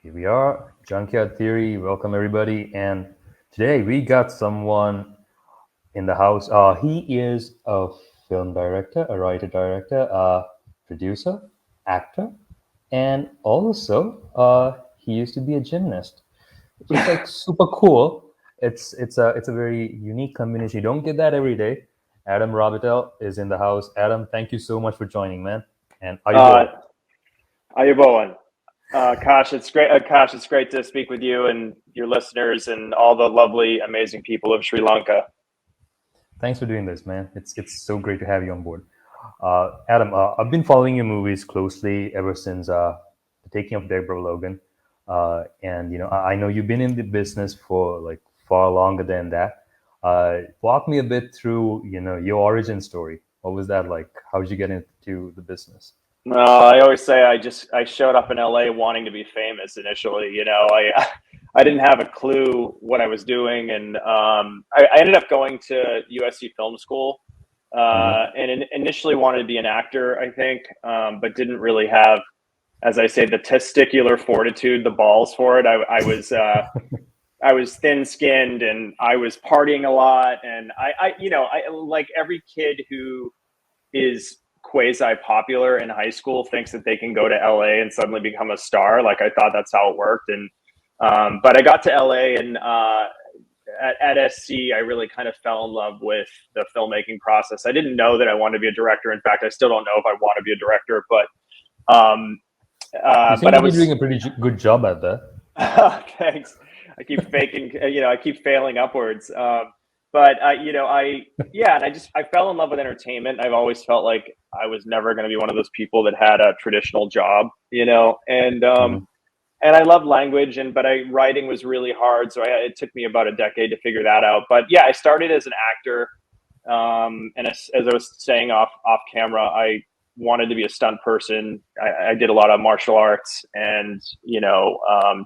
Here we are, Junkyard Theory. Welcome everybody. And today we got someone in the house. He is a film director, a writer director, a producer, actor, and also he used to be a gymnast, which is like super cool. It's a very unique combination. You don't get that every day. Adam Robitel is in the house. Adam, thank you so much for joining, man. And are you Uh, bored? Ayubowan. Akash, it's great to speak with you and your listeners and all the lovely, amazing people of Sri Lanka. Thanks for doing this, man. It's so great to have you on board. Adam, I've been following your movies closely ever since the taking of Deborah Logan, and I know you've been in the business for like far longer than that. Walk me a bit through your origin story. What was that like? How did you get into the business? I always say I showed up in LA wanting to be famous initially. I didn't have a clue what I was doing, and I ended up going to USC Film School, Hmm. and initially wanted to be an actor, I think, but didn't really have, as I say, the testicular fortitude, the balls for it. I was thin skinned and I was partying a lot. And I like every kid who is quasi popular in high school thinks that they can go to LA and suddenly become a star. Like I thought that's how it worked. And, but I got to LA and, at SC, I really kind of fell in love with the filmmaking process. I didn't know that I wanted to be a director. In fact, I still don't know if I want to be a director, um, You seem but I to be doing was a pretty good job at that. Thanks. I keep faking, I keep failing upwards. But yeah, and I fell in love with entertainment. I've always felt like I was never going to be one of those people that had a traditional job, Hmm. and I love language, writing was really hard, so it took me about a decade to figure that out. But yeah, I started as an actor, and as I was saying off camera, I wanted to be a stunt person. I did a lot of martial arts and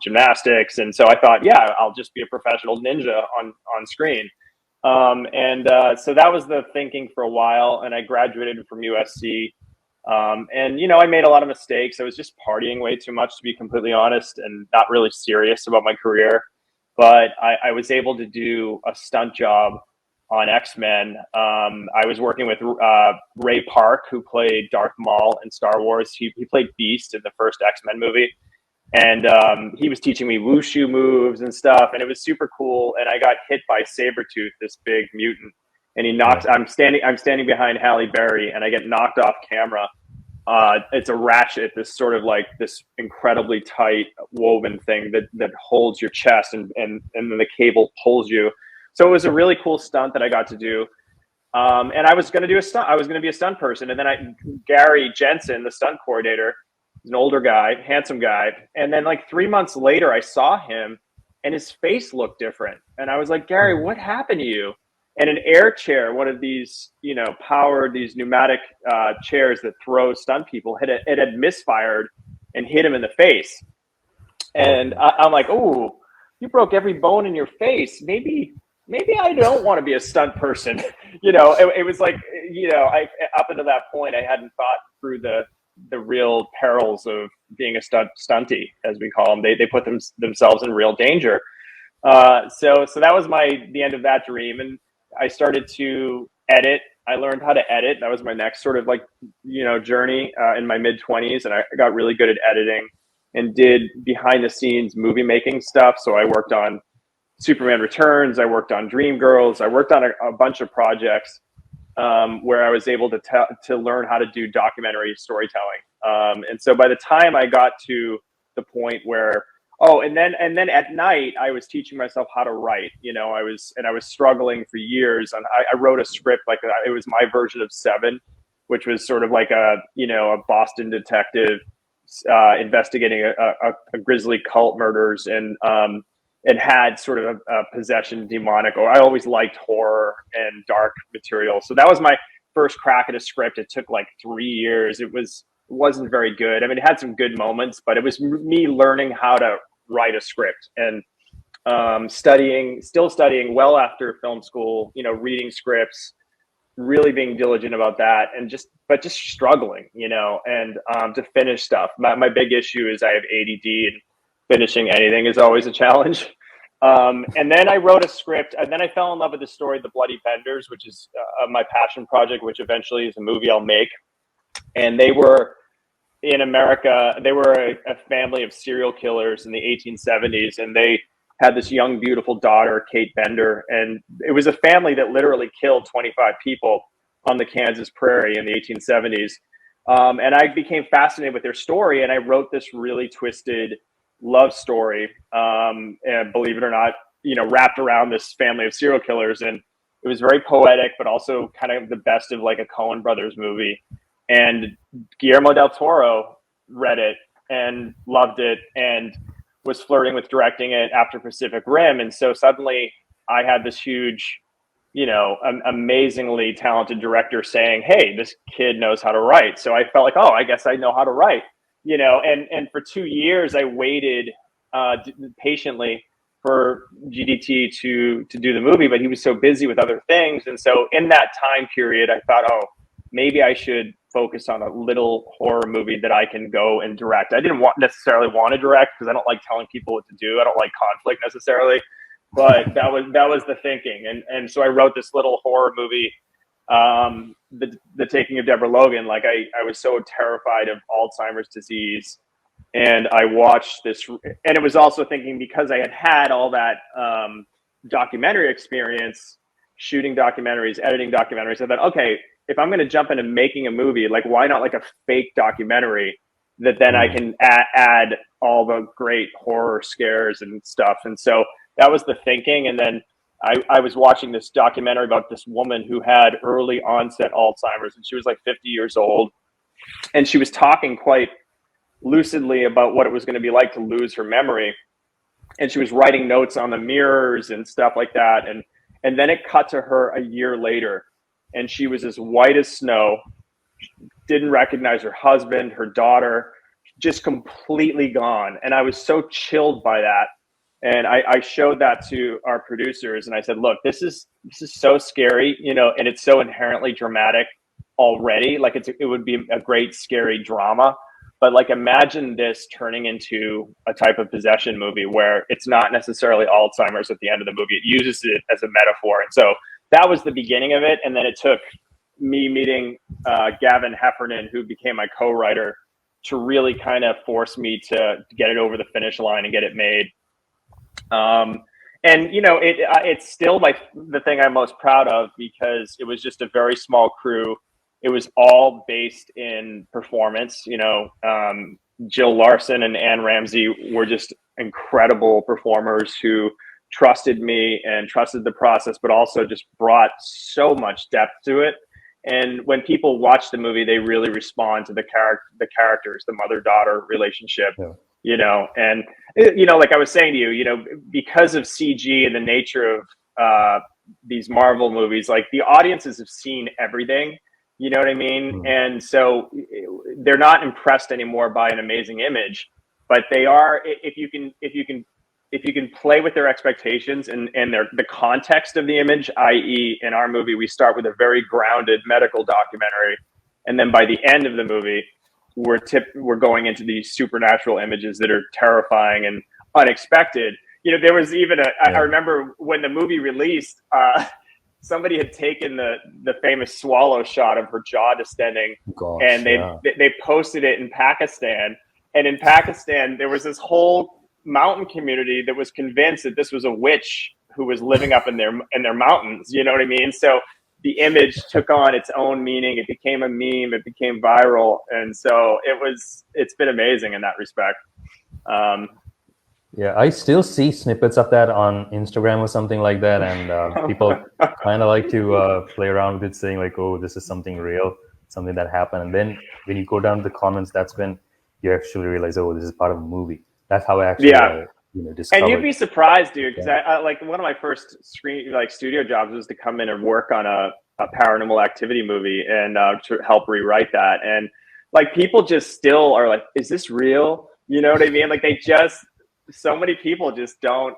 gymnastics, and so I thought, yeah, I'll just be a professional ninja on screen. So that was the thinking for a while, and I graduated from USC. I made a lot of mistakes. I was just partying way too much, to be completely honest, and not really serious about my career. But I was able to do a stunt job on X-Men. I was working with Ray Park, who played Darth Maul in Star Wars. He played Beast in the first X-Men movie. And he was teaching me wushu moves and stuff, and it was super cool. And I got hit by Sabretooth, this big mutant, and he knocks. Yeah. I'm standing behind Halle Berry, and I get knocked off camera. It's a ratchet, this sort of like this incredibly tight woven thing that holds your chest, and then the cable pulls you. So it was a really cool stunt that I got to do. And I was going to do a stunt. I was going to be a stunt person, and then Gary Jensen, the stunt coordinator, an older guy, handsome guy, and then like 3 months later, I saw him, and his face looked different, and I was like, Gary, what happened to you? And an air chair, one of these, powered these pneumatic chairs that throw stunt people, it had misfired and hit him in the face. Oh And no. I'm like, oh, you broke every bone in your face. Maybe I don't want to be a stunt person. It was like, I up until that point, I hadn't thought through the real perils of being a stunty, as we call them. They put themselves in real danger. So that was the end of that dream, and I started to edit. I learned how to edit. That was my next sort of like journey in my mid-20s, and I got really good at editing and did behind the scenes movie making stuff. So I worked on Superman Returns. I worked on Dreamgirls. I worked on a bunch of projects where I was able to learn how to do documentary storytelling. And so by the time I got to the point where and then at night I was teaching myself how to write. I was struggling for years, and I wrote a script like it was my version of Seven, which was sort of like a Boston detective investigating a grisly cult murders, and it had sort of a possession demonic, or I always liked horror and dark material. So that was my first crack at a script. It took like 3 years. Wasn't very good. I mean, it had some good moments, but it was me learning how to write a script, and still studying well after film school, reading scripts, really being diligent about that, and just struggling, and to finish stuff. My big issue is I have ADD, and finishing anything is always a challenge. And then I wrote a script, and then I fell in love with the story, The Bloody Benders, which is my passion project, which eventually is a movie I'll make. And they were in America, they were a family of serial killers in the 1870s, and they had this young, beautiful daughter, Kate Bender. And it was a family that literally killed 25 people on the Kansas prairie in the 1870s. And I became fascinated with their story, and I wrote this really twisted love story, and believe it or not, wrapped around this family of serial killers. And it was very poetic, but also kind of the best of like a Coen Brothers movie. And Guillermo del Toro read it and loved it and was flirting with directing it after Pacific Rim. And so suddenly I had this huge, amazingly talented director saying, hey, this kid knows how to write. So I felt like, oh, I guess I know how to write, and for 2 years I waited patiently for GDT to do the movie, but he was so busy with other things. And so in that time period, I thought, oh, maybe I should focus on a little horror movie that I can go and direct. I didn't necessarily want to direct because I don't like telling people what to do. I don't like conflict necessarily, but that was the thinking. And so I wrote this little horror movie, the Taking of Deborah Logan. Like I was so terrified of Alzheimer's disease, and I watched this, and it was also thinking, because I had all that documentary experience, shooting documentaries, editing documentaries, I thought, okay, if I'm going to jump into making a movie, like why not like a fake documentary that then I can add all the great horror scares and stuff. And so that was the thinking. And then I was watching this documentary about this woman who had early onset Alzheimer's, and she was like 50 years old. And she was talking quite lucidly about what it was going to be like to lose her memory. And she was writing notes on the mirrors and stuff like that. And then it cut to her a year later, and she was as white as snow, didn't recognize her husband, her daughter, just completely gone. And I was so chilled by that. And I showed that to our producers, and I said, look, this is so scary, and it's so inherently dramatic already. Like it would be a great scary drama, but like imagine this turning into a type of possession movie where it's not necessarily Alzheimer's at the end of the movie. It uses it as a metaphor. And so that was the beginning of it. And then it took me meeting Gavin Heffernan, who became my co-writer, to really kind of force me to get it over the finish line and get it made. And it's still the thing I'm most proud of, because it was just a very small crew. It was all based in performance. Jill Larson and Ann Ramsey were just incredible performers who trusted me and trusted the process, but also just brought so much depth to it. And when people watch the movie, they really respond to the characters, the mother-daughter relationship. Yeah. And like I was saying to you, because of CG and the nature of these Marvel movies, like the audiences have seen everything. You know what I mean? And so they're not impressed anymore by an amazing image, but they are, if you can play with their expectations and the context of the image, i.e. in our movie, we start with a very grounded medical documentary. And then by the end of the movie, we're going into these supernatural images that are terrifying and unexpected. There was even I remember when the movie released, somebody had taken the famous swallow shot of her jaw distending, and they posted it in Pakistan. And in Pakistan, there was this whole mountain community that was convinced that this was a witch who was living up in their mountains. You know what I mean? So the image took on its own meaning. It became a meme. It became viral, and so it's been amazing in that respect. Yeah, I still see snippets of that on Instagram or something like that, and people kind of like to play around with it, saying like, "Oh, this is something real, something that happened." And then when you go down to the comments, that's when you actually realize, "Oh, this is part of a movie." That's how I actually, discovered. And you'd be surprised, dude, because I like one of my first studio jobs was to come in and work on a paranormal activity movie and to help rewrite that. And like people just still are like, "Is this real?" You know what I mean? Like so many people just don't,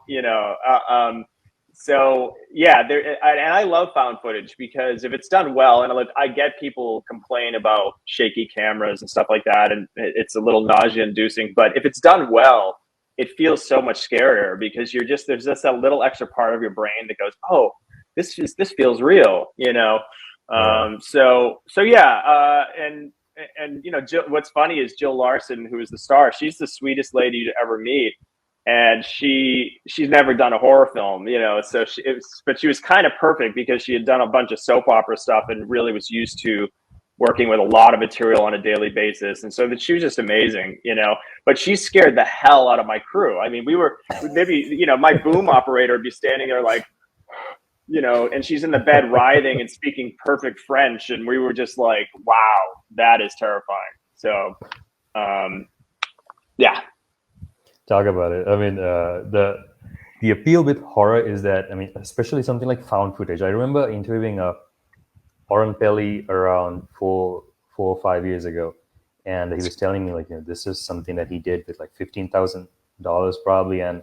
so yeah, and I love found footage, because if it's done well, and I get people complain about shaky cameras and stuff like that, and it's a little nausea inducing, but if it's done well, it feels so much scarier because there's just that little extra part of your brain that goes, oh, this feels real, you know. Yeah. So yeah, and you know, What's funny is Jill Larson, who is the star. She's the sweetest lady to ever meet, and she's never done a horror film, you know. So but she was kind of perfect because she had done a bunch of soap opera stuff and really was used to working with a lot of material on a daily basis, and so that she was just amazing, you know. But she scared the hell out of my crew. I mean, we were maybe, you know, my boom operator would be standing there like, you know, and she's in the bed writhing and speaking perfect French, and we were just like, wow, that is terrifying. So yeah. Talk about it. I mean, the appeal with horror is that, I mean, especially something like found footage. I remember interviewing Oren Peli around 4 or 5 years ago, and he was telling me, like, you know, this is something that he did with like $15,000 probably, and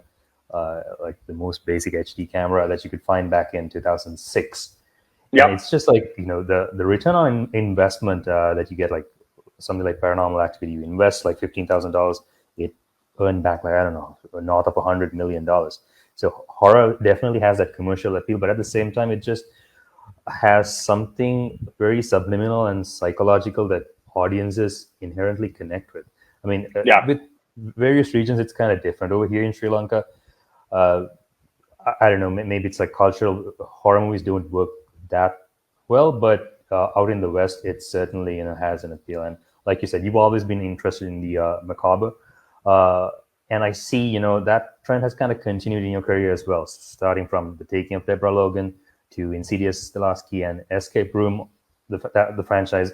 like the most basic HD camera that you could find back in 2006. Yep. And it's just like, you know, the return on investment that you get, like something like Paranormal Activity, you invest like $15,000, it earned back like, I don't know, north of $100 million. So horror definitely has that commercial appeal, but at the same time, it just has something very subliminal and psychological that audiences inherently connect with. I mean, Yeah. with various regions, it's kind of different. Over here in Sri Lanka, I don't know, maybe it's like cultural horror movies don't work that well, but out in the West, it certainly, you know, has an appeal. And like you said, you've always been interested in the macabre, and I see, you know, that trend has kind of continued in your career as well, starting from The Taking of Deborah Logan to Insidious, The Last Key, and Escape Room, the franchise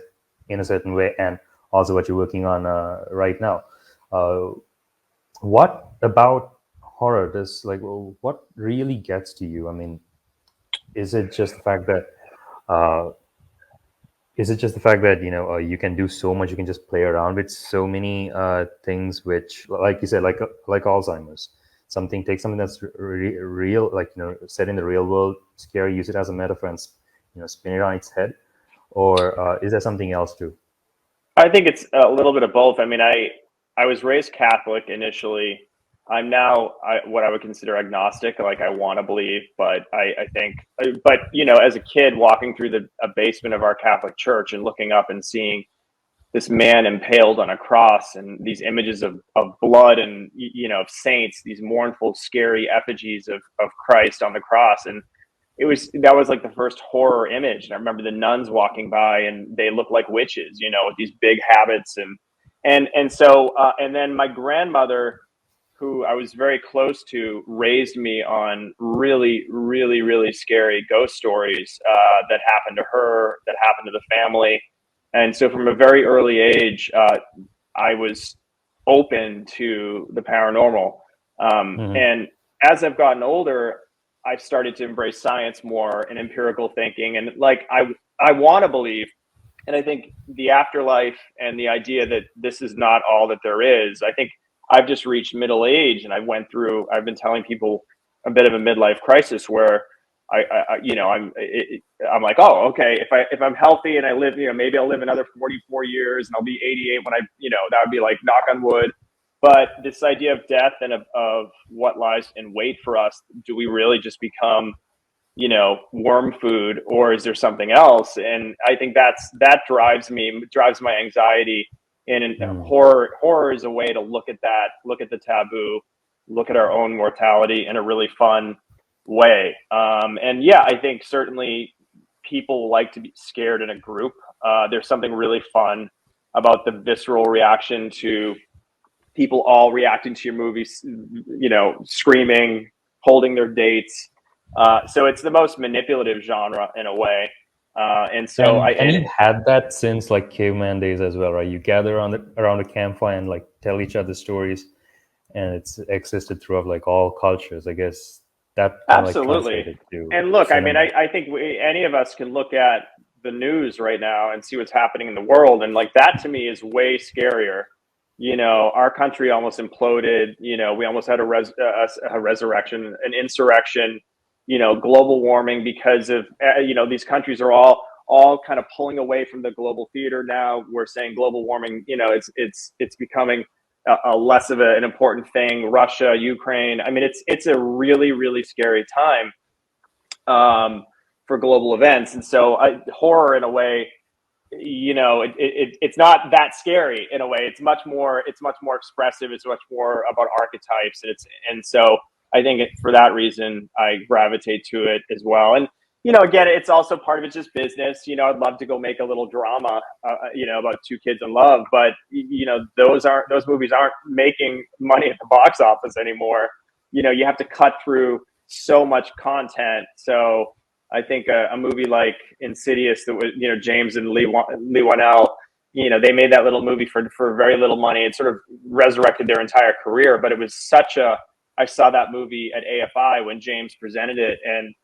in a certain way, and also what you're working on right now. What about horror does, like, what really gets to you? I mean, is it just the fact that uh, you know, you can do so much, you can just play around with so many things, which, like you said, like Alzheimer's, take something that's real, like, you know, set in the real world, scary, use it as a metaphor, and, you know, spin it on its head, or is there something else too? I think it's a little bit of both. I mean, I was raised Catholic initially. I'm now what I would consider agnostic. Like, I want to believe, but I think, but you know, as a kid walking through a basement of our Catholic church and looking up and seeing this man impaled on a cross and these images of blood and, you know, of saints, these mournful, scary effigies of Christ on the cross. And that was like the first horror image. And I remember the nuns walking by and they looked like witches, you know, with these big habits. And then my grandmother, who I was very close to, raised me on really, really, really scary ghost stories that happened to her, that happened to the family. And so from a very early age, I was open to the paranormal. Mm-hmm. And as I've gotten older, I've started to embrace science more and empirical thinking. And like, I want to believe, and I think the afterlife and the idea that this is not all that there is, I think I've just reached middle age, and I've been telling people a bit of a midlife crisis where I'm like, oh, okay, if I'm healthy and I live, you know, maybe I'll live another 44 years and I'll be 88 when that would be like, knock on wood. But this idea of death and of what lies in wait for us, do we really just become, you know, worm food, or is there something else? And I think that drives my anxiety. And horror is a way to look at that, look at the taboo, look at our own mortality in a really fun way. And yeah, I think certainly people like to be scared in a group. There's something really fun about the visceral reaction to people all reacting to your movies, you know, screaming, holding their dates. So it's the most manipulative genre in a way. And you've had that since like caveman days as well, right? You gather around a campfire and like tell each other stories, and it's existed throughout like all cultures. I guess that absolutely. And look, cinema. I mean, I think any of us can look at the news right now and see what's happening in the world, and like that to me is way scarier. You know, our country almost imploded. You know, we almost had a resurrection, an insurrection. You know, global warming, because of you know, these countries are all kind of pulling away from the global theater now. We're saying global warming, you know, it's becoming a less of an important thing. Russia, Ukraine. I mean, it's a really, really scary time for global events. And so horror, in a way, it's not that scary in a way. It's much more expressive. It's much more about archetypes. And so I think for that reason, I gravitate to it as well. And, again, it's also part of it's just business. I'd love to go make a little drama, about two kids in love, but those movies aren't making money at the box office anymore. You have to cut through so much content. So I think a movie like Insidious, that was, James and Lee Wanell, they made that little movie for very little money. It sort of resurrected their entire career, but it was I saw that movie at AFI when James presented it, and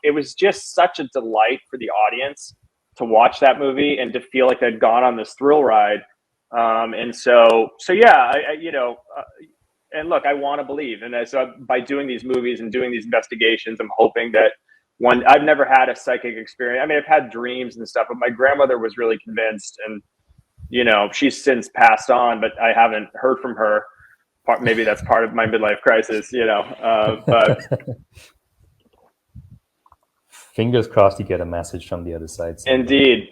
it was just such a delight for the audience to watch that movie and to feel like they'd gone on this thrill ride. And so yeah, and look, I want to believe, and so by doing these movies and doing these investigations, I'm hoping that I've never had a psychic experience. I mean, I've had dreams and stuff, but my grandmother was really convinced, and she's since passed on, but I haven't heard from her. Maybe that's part of my midlife crisis, but fingers crossed you get a message from the other side. Indeed.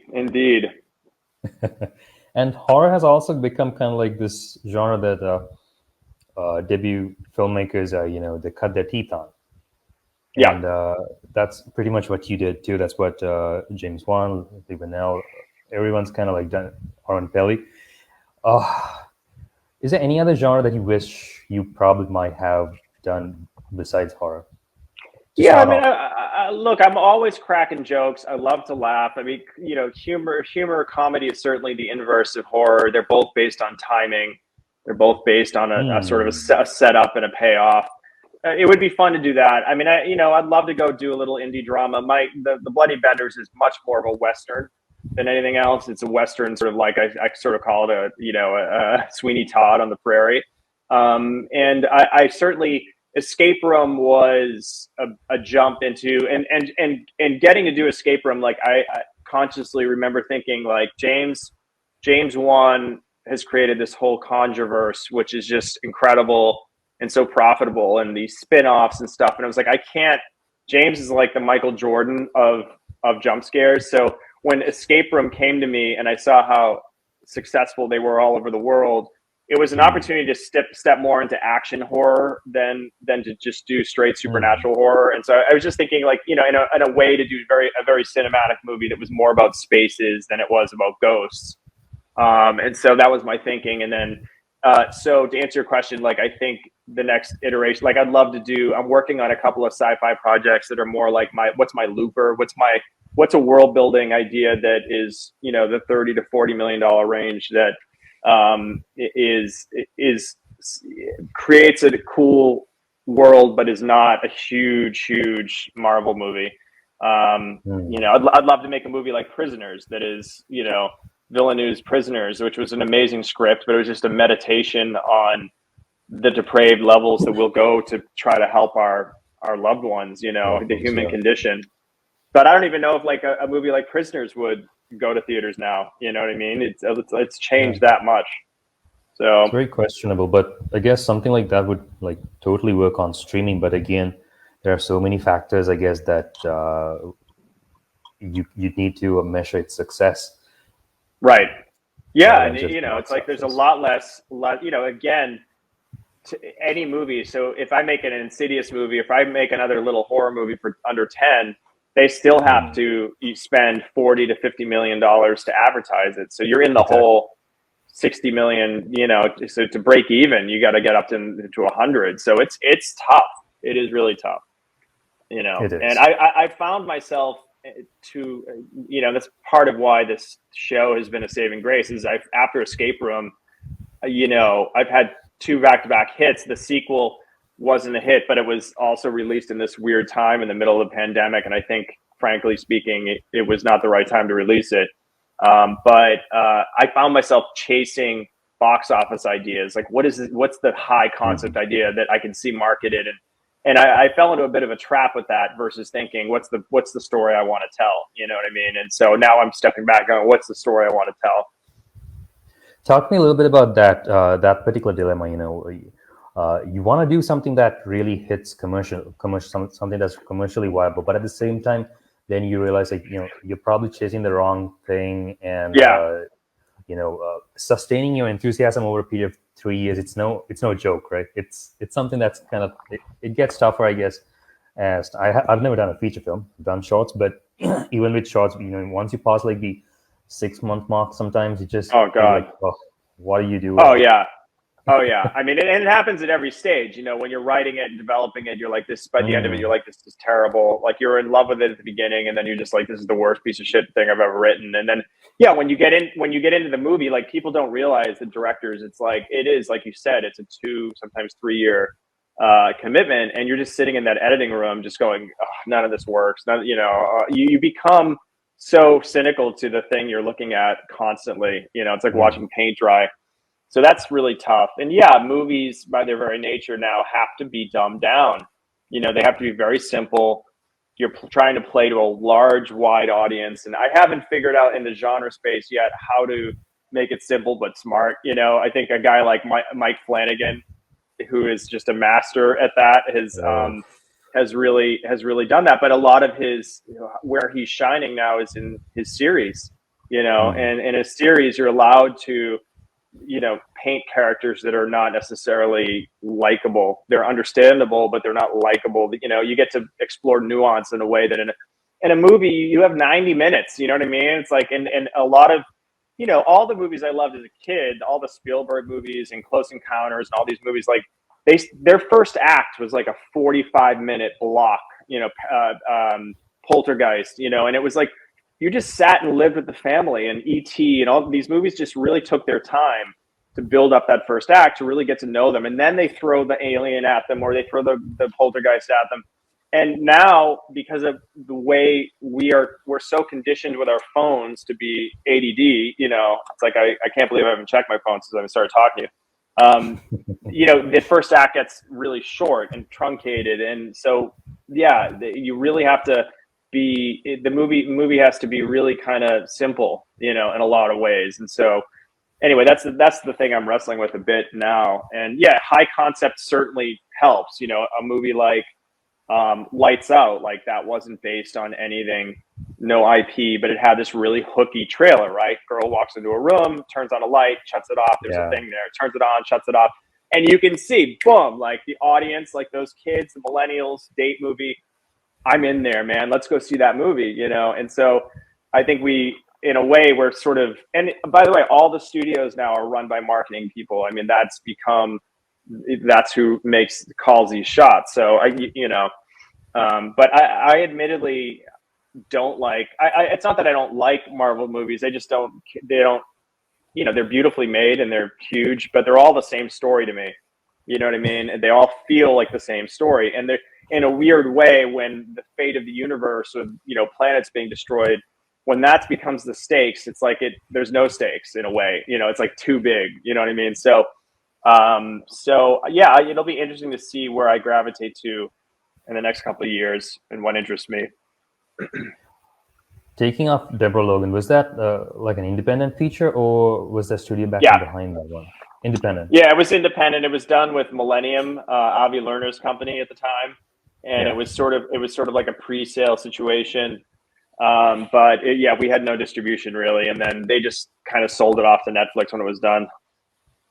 And horror has also become kind of like this genre that debut filmmakers they cut their teeth on. Yeah. And that's pretty much what you did too. That's what James Wan, Lee Wanell, everyone's kind of like done. Aaron Pelly. Is there any other genre that you wish you probably might have done besides horror? Yeah, I mean, look, I'm always cracking jokes. I love to laugh. I mean, humor, comedy is certainly the inverse of horror. They're both based on timing. They're both based on a sort of a setup and a payoff. It would be fun to do that. I mean, I'd love to go do a little indie drama. The Bloody Benders is much more of a Western than anything else. It's a Western, sort of like I sort of call it a Sweeney Todd on the prairie. And I certainly, Escape Room was a jump into, and getting to do Escape Room. Like I consciously remember thinking, like, James Wan has created this whole Conjureverse, which is just incredible and so profitable, and these spin-offs and stuff. And I was like, James is like the Michael Jordan of jump scares. So when Escape Room came to me and I saw how successful they were all over the world, it was an opportunity to step more into action horror than to just do straight supernatural horror. And so I was just thinking, like, in a way to do a very cinematic movie that was more about spaces than it was about ghosts. And so that was my thinking. And then, so to answer your question, like, I think the next iteration, like, I'm working on a couple of sci-fi projects that are more like what's my looper? What's a world building idea that is, the $30 to $40 million range that creates a cool world, but is not a huge Marvel movie. I'd love to make a movie like Prisoners that is, Villeneuve's Prisoners, which was an amazing script, but it was just a meditation on the depraved levels that we'll go to try to help our loved ones, the human condition. But I don't even know if like a movie like Prisoners would go to theaters now. You know what I mean? It's changed that much. So it's very questionable, but I guess something like that would like totally work on streaming. But again, there are so many factors, I guess, that you need to measure its success. Right. Yeah. And it's like there's a lot less, again, to any movie. So if I make an Insidious movie, if I make another little horror movie for under 10, they still have to spend $40 to $50 million to advertise it. So you're in the whole 60 million, so to break even, you got to get up to 100. So it's tough. It is really tough, It is. And I found myself that's part of why this show has been a saving grace is after Escape Room, I've had 2 back-to-back hits. The sequel wasn't a hit, but it was also released in this weird time in the middle of the pandemic. And I think, frankly speaking, it was not the right time to release it. But I found myself chasing box office ideas. Like, what's the high concept idea that I can see marketed? And I fell into a bit of a trap with that versus thinking, what's the story I want to tell? You know what I mean? And so now I'm stepping back on what's the story I want to tell? talk to me a little bit about that particular dilemma. You want to do something that really hits commercial, something that's commercially viable, but at the same time, then you realize that you're probably chasing the wrong thing, and Yeah. sustaining your enthusiasm over a period of 3 years, it's no joke, right? It's something that's kind of it gets tougher, I guess. As I've never done a feature film, I've done shorts, but even with shorts, once you pass like the 6 month mark, sometimes you just Oh feel God. like, oh, what are you doing? Oh yeah. Oh yeah. I mean, and it happens at every stage. When you're writing it and developing it, you're like, this. By the end of it, you're like, this is terrible. Like you're in love with it at the beginning, and then you're just like, this is the worst piece of shit thing I've ever written. And then, yeah, when you get into the movie, like people don't realize, the directors, it's like it is like you said, it's a 2, sometimes 3 year commitment, and you're just sitting in that editing room, just going, oh, none of this works. You become so cynical to the thing you're looking at constantly. It's like watching paint dry. So that's really tough. And yeah, movies by their very nature now have to be dumbed down. They have to be very simple. You're trying to play to a large, wide audience. And I haven't figured out in the genre space yet how to make it simple but smart. I think a guy like Mike Flanagan, who is just a master at that, has really done that. But a lot of his, where he's shining now is in his series, and in a series, you're allowed to paint characters that are not necessarily likable. They're understandable, but they're not likable. You get to explore nuance in a way that in a movie you have 90 minutes. You know what I mean? It's like, and a lot of, all the movies I loved as a kid, all the Spielberg movies and Close Encounters and all these movies, like their first act was like a 45-minute block, Poltergeist, and it was like, you just sat and lived with the family, and E.T. and all these movies just really took their time to build up that first act to really get to know them. And then they throw the alien at them, or they throw the poltergeist at them. And now, because of the way we're so conditioned with our phones to be ADD, it's like, I can't believe I haven't checked my phone since I started talking to you. The first act gets really short and truncated. And so, yeah, you really have to the movie has to be really kind of simple, in a lot of ways. And so anyway, that's the thing I'm wrestling with a bit now. And yeah, high concept certainly helps. A movie like Lights Out, like that wasn't based on anything, no IP, but it had this really hooky trailer, right? Girl walks into a room, turns on a light, shuts it off. There's a thing there, turns it on, shuts it off. And you can see, boom, like the audience, like those kids, the millennials, date movie, I'm in there, man. Let's go see that movie, And so I think in a way, we're sort of, and by the way, all the studios now are run by marketing people. I mean, that's who calls these shots. So but I admittedly don't like, it's not that I don't like Marvel movies. They don't, they're beautifully made and they're huge, but they're all the same story to me. You know what I mean? And they all feel like the same story. And they're, in a weird way, when the fate of the universe, with planets being destroyed, when that becomes the stakes, it's like there's no stakes in a way. It's like too big. You know what I mean? So, yeah, it'll be interesting to see where I gravitate to in the next couple of years and what interests me. Taking off Deborah Logan, was that like an independent feature, or was there studio backing behind that one? Independent. Yeah, it was independent. It was done with Millennium, Avi Lerner's company at the time. And it was sort of like a pre-sale situation, but we had no distribution really, and then they just kind of sold it off to Netflix when it was done.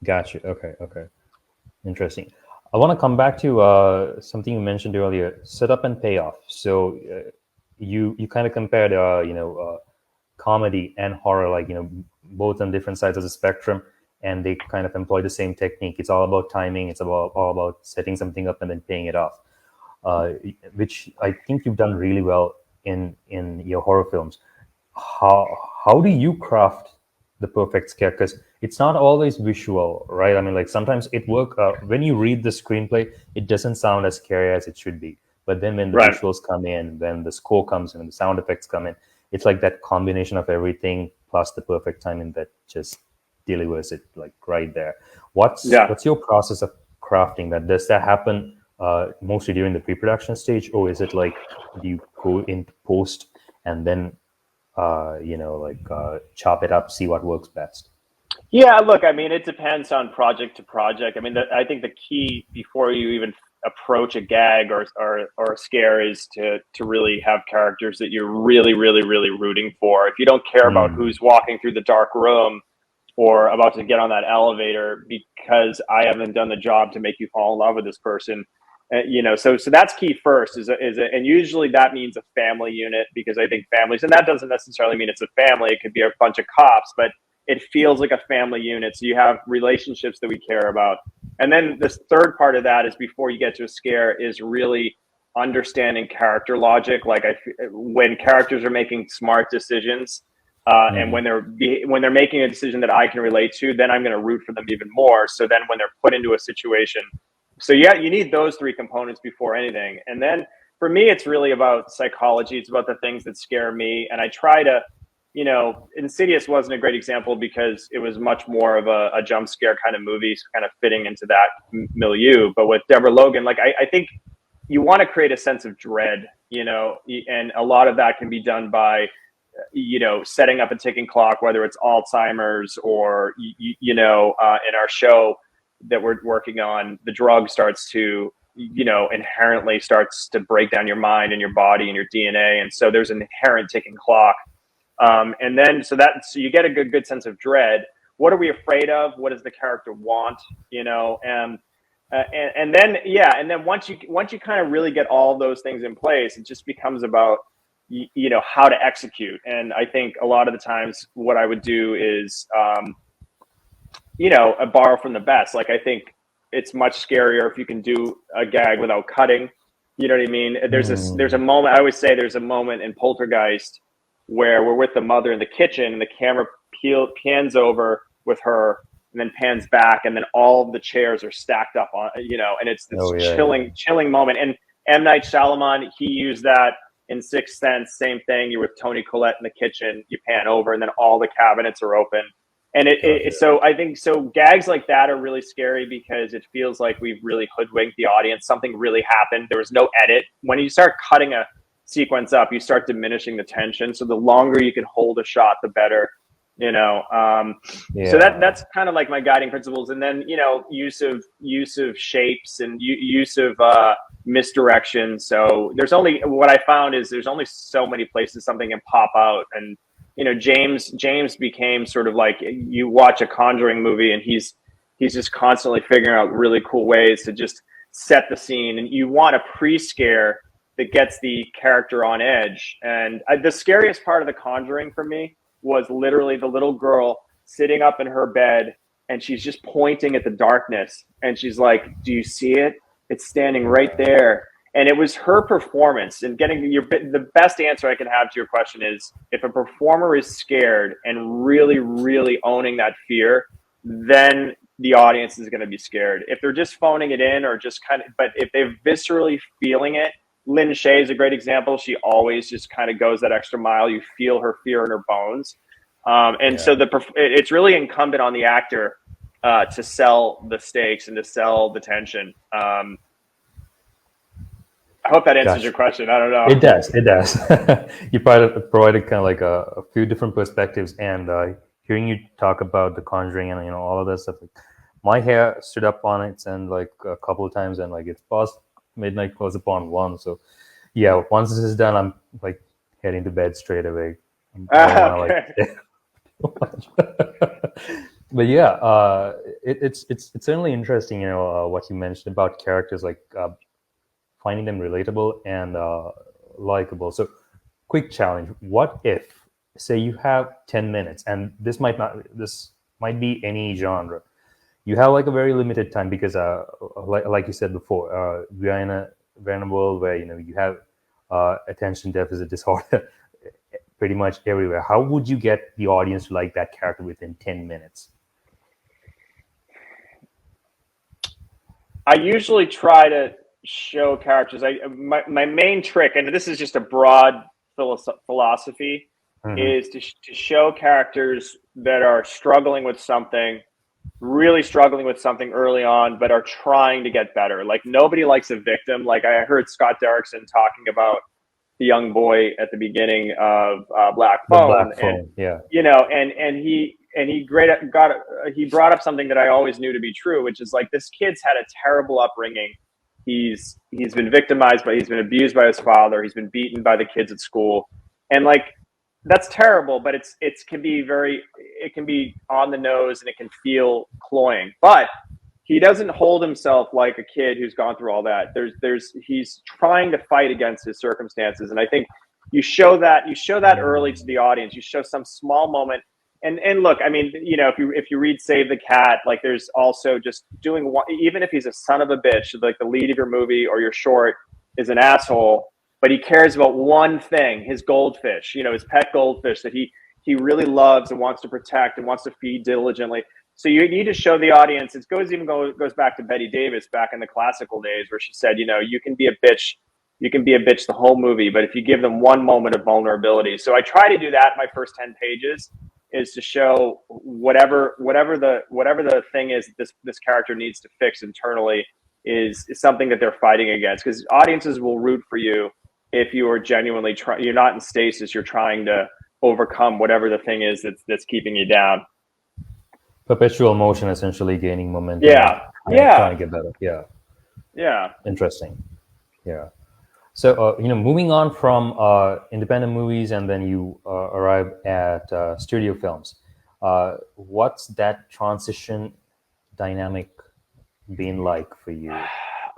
Gotcha. Okay. Interesting. I want to come back to something you mentioned earlier: setup and payoff. So you kind of compared comedy and horror, like both on different sides of the spectrum, and they kind of employ the same technique. It's all about timing. It's all about setting something up and then paying it off. Which I think you've done really well in your horror films. How do you craft the perfect scare? Because it's not always visual, right? I mean, like sometimes it works. When you read the screenplay, it doesn't sound as scary as it should be. But then when the visuals come in, when the score comes in, and the sound effects come in, it's like that combination of everything plus the perfect timing that just delivers it like right there. What's your process of crafting that? Does that happen mostly during the pre-production stage, or is it like you go into post and then chop it up, see what works best? Yeah, look, I mean, it depends on project to project. I mean, I think the key before you even approach a gag or a scare is to really have characters that you're really, really, really rooting for. If you don't care about Mm. who's walking through the dark room or about to get on that elevator because I haven't done the job to make you fall in love with this person, so that's key first and usually that means a family unit because I think families, and that doesn't necessarily mean it's a family, it could be a bunch of cops, but it feels like a family unit, so you have relationships that we care about. And then this third part of that is before you get to a scare is really understanding character logic, like when characters are making smart decisions, and Mm. when they're making a decision that I can relate to, then I'm going to root for them even more. So then when they're put into a situation, so yeah, you need those three components before anything. And then for me, it's really about psychology. It's about the things that scare me, and I try to, Insidious wasn't a great example because it was much more of a jump scare kind of movie, kind of fitting into that milieu. But with Deborah Logan, like I think you want to create a sense of dread, and a lot of that can be done by setting up a ticking clock, whether it's Alzheimer's or in our show that we're working on, the drug starts to inherently starts to break down your mind and your body and your DNA, and so there's an inherent ticking clock. And then so you get a good sense of dread. What are we afraid of? What does the character want? And then once you kind of really get all those things in place, it just becomes about how to execute. And I think a lot of the times what I would do is borrow from the best. Like I think it's much scarier if you can do a gag without cutting. You know what I mean? There's a Mm. moment, I always say there's a moment in Poltergeist where we're with the mother in the kitchen and the camera pans over with her and then pans back and then all of the chairs are stacked up on, and it's this Oh yeah, yeah. chilling moment. And M. Night Shyamalan, he used that in Sixth Sense, same thing. You're with Toni Collette in the kitchen, you pan over and then all the cabinets are open. And Gotcha. so I think so gags like that are really scary because it feels like we've really hoodwinked the audience. Something really happened. There was no edit. When you start cutting a sequence up, you start diminishing the tension. So the longer you can hold a shot, the better. So Yeah. that's kind of like my guiding principles. And then use of shapes and use of misdirection. So what I found is there's only so many places something can pop out. And James became sort of like, you watch a Conjuring movie and he's just constantly figuring out really cool ways to just set the scene. And you want a pre-scare that gets the character on edge. And the scariest part of The Conjuring for me was literally the little girl sitting up in her bed and she's just pointing at the darkness and she's like, "Do you see it? It's standing right there." And it was her performance and getting the best answer I can have to your question is if a performer is scared and really, really owning that fear, then the audience is going to be scared. If they're just phoning it in or just but if they're viscerally feeling it, Lynn Shay is a great example. She always just kind of goes that extra mile. You feel her fear in her bones. And Yeah. so it's really incumbent on the actor to sell the stakes and to sell the tension. I hope that answers your Gotcha. question. I don't know. It does. It does. You provided kind of like a few different perspectives, and hearing you talk about The Conjuring and all of that stuff, like, my hair stood up on it and like a couple of times, and like it's past midnight, close upon one. So yeah, once this is done, I'm like heading to bed straight away. I don't want to like Okay. stay too much. But yeah, it's certainly interesting. What you mentioned about characters, like finding them relatable and likable. So, quick challenge: what if, say, you have 10 minutes, and this might be any genre. You have like a very limited time because, like you said before, we're in a world where you have attention deficit disorder pretty much everywhere. How would you get the audience to like that character within 10 minutes? I usually try to show characters. My main trick, and this is just a broad philosophy, Mm-hmm. is to show characters that are struggling with something, really struggling with something early on, but are trying to get better. Like nobody likes a victim. Like I heard Scott Derrickson talking about the young boy at the beginning of Black The Phone, black and phone, yeah. and he brought up something that I always knew to be true, which is like, this kid's had a terrible upbringing. He's been victimized, but he's been abused by his father. He's been beaten by the kids at school, and like, that's terrible. But it can be on the nose, and it can feel cloying. But he doesn't hold himself like a kid who's gone through all that. He's trying to fight against his circumstances, and I think you show that early to the audience. You show some small moment. And look, I mean, you know, if you read Save the Cat, like, there's also just doing one, even if he's a son of a bitch, like the lead of your movie or your short is an asshole, but he cares about one thing, his goldfish, you know, his pet goldfish that he really loves and wants to protect and wants to feed diligently. So you need to show the audience. It goes back to Betty Davis back in the classical days, where she said, you know, you can be a bitch the whole movie, but if you give them one moment of vulnerability. So I try to do that in my first 10 pages, is to show whatever the thing is this character needs to fix internally is something that they're fighting against, because audiences will root for you if you are genuinely you're not in stasis, you're trying to overcome whatever the thing is that's keeping you down. Perpetual motion, essentially gaining momentum. Yeah. Trying to get better. Yeah. Interesting. Yeah. So, moving on from independent movies, and then you arrive at studio films. What's that transition dynamic been like for you?